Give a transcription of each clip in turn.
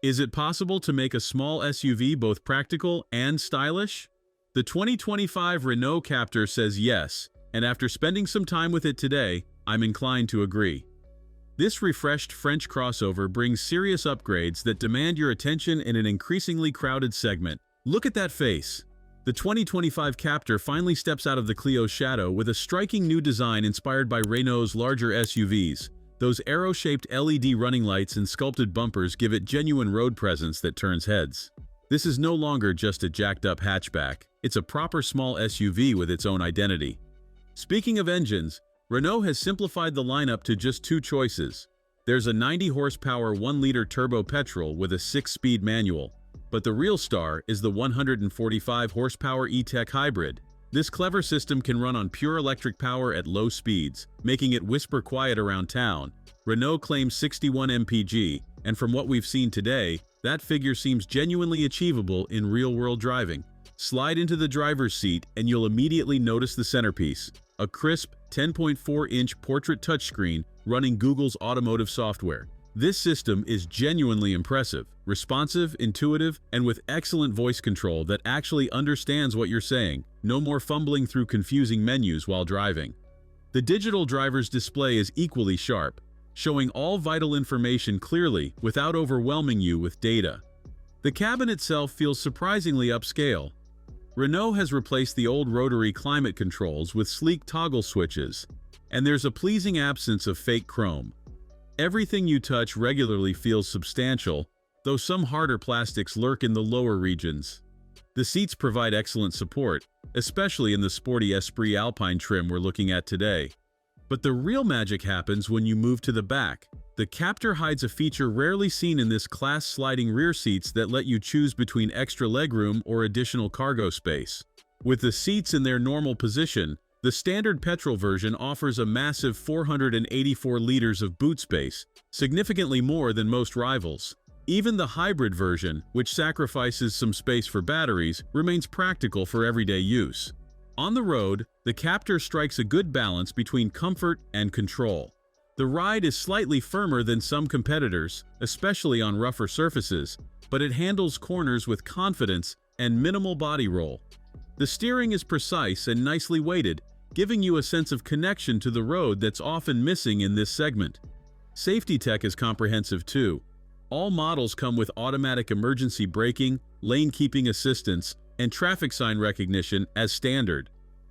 Is it possible to make a small SUV both practical and stylish? The 2025 Renault Captur says yes, and after spending some time with it today, I'm inclined to agree. This refreshed French crossover brings serious upgrades that demand your attention in an increasingly crowded segment. Look at that face! The 2025 Captur finally steps out of the Clio's shadow with a striking new design inspired by Renault's larger SUVs. Those arrow-shaped LED running lights and sculpted bumpers give it genuine road presence that turns heads. This is no longer just a jacked-up hatchback, it's a proper small SUV with its own identity. Speaking of engines, Renault has simplified the lineup to just two choices. There's a 90-horsepower 1-liter turbo petrol with a 6-speed manual, but the real star is the 145-horsepower E-Tech hybrid. This clever system can run on pure electric power at low speeds, making it whisper quiet around town. Renault claims 61 mpg, and from what we've seen today, that figure seems genuinely achievable in real-world driving. Slide into the driver's seat and you'll immediately notice the centerpiece, a crisp 10.4-inch portrait touchscreen running Google's automotive software. This system is genuinely impressive, responsive, intuitive, and with excellent voice control that actually understands what you're saying. No more fumbling through confusing menus while driving. The digital driver's display is equally sharp, showing all vital information clearly without overwhelming you with data. The cabin itself feels surprisingly upscale. Renault has replaced the old rotary climate controls with sleek toggle switches, and there's a pleasing absence of fake chrome. Everything you touch regularly feels substantial, though some harder plastics lurk in the lower regions. The seats provide excellent support, especially in the sporty Esprit Alpine trim we're looking at today. But the real magic happens when you move to the back. The Captur hides a feature rarely seen in this class: sliding rear seats that let you choose between extra legroom or additional cargo space. With the seats in their normal position, the standard petrol version offers a massive 484 liters of boot space, significantly more than most rivals. Even the hybrid version, which sacrifices some space for batteries, remains practical for everyday use. On the road, the Captur strikes a good balance between comfort and control. The ride is slightly firmer than some competitors, especially on rougher surfaces, but it handles corners with confidence and minimal body roll. The steering is precise and nicely weighted, giving you a sense of connection to the road that's often missing in this segment. Safety tech is comprehensive too. All models come with automatic emergency braking, lane keeping assistance, and traffic sign recognition as standard.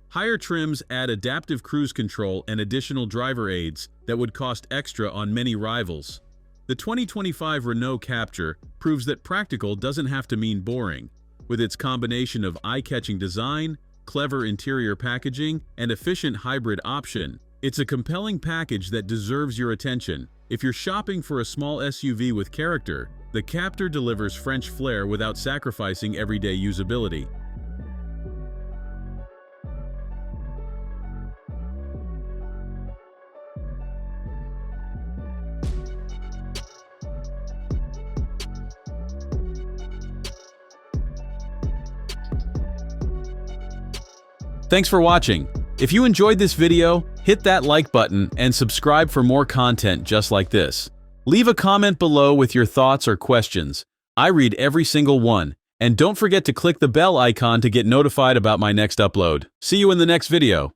Higher trims add adaptive cruise control and additional driver aids that would cost extra on many rivals. The 2025 Renault Captur proves that practical doesn't have to mean boring. With its combination of eye-catching design, clever interior packaging, and efficient hybrid option, it's a compelling package that deserves your attention. If you're shopping for a small SUV with character, the Captur delivers French flair without sacrificing everyday usability. Thanks for watching. If you enjoyed this video, hit that like button and subscribe for more content just like this. Leave a comment below with your thoughts or questions. I read every single one. And don't forget to click the bell icon to get notified about my next upload. See you in the next video.